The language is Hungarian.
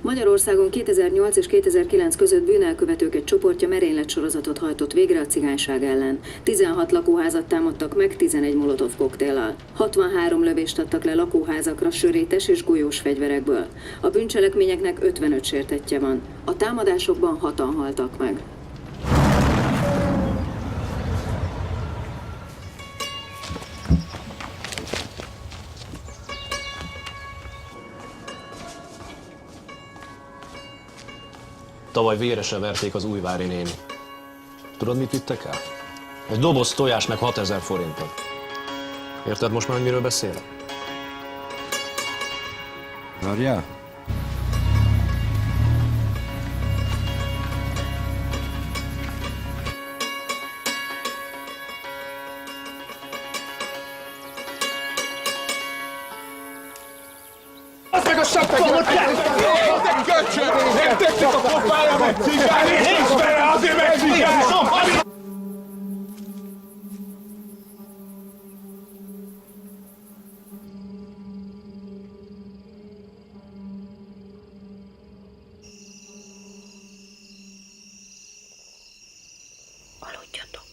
Magyarországon 2008 és 2009 között bűnelkövetők egy csoportja merényletsorozatot hajtott végre a cigányság ellen. 16 lakóházat támadtak meg 11 molotov koktéllal. 63 lövést adtak le lakóházakra sörétes és golyós fegyverekből. A bűncselekményeknek 55 sértettje van. A támadásokban 6-an haltak meg. Tavaly véresen verték az Újvári néni. Tudod, mit vittek el? Egy doboz tojás meg 6000 forintot. Érted most már, hogy miről beszélek? Várjál? Az meg a sapkamot kell! Te köcsög! Nem tettek a pofára meg cigány! Nincs bele, azért meg cigány! Aludjatok.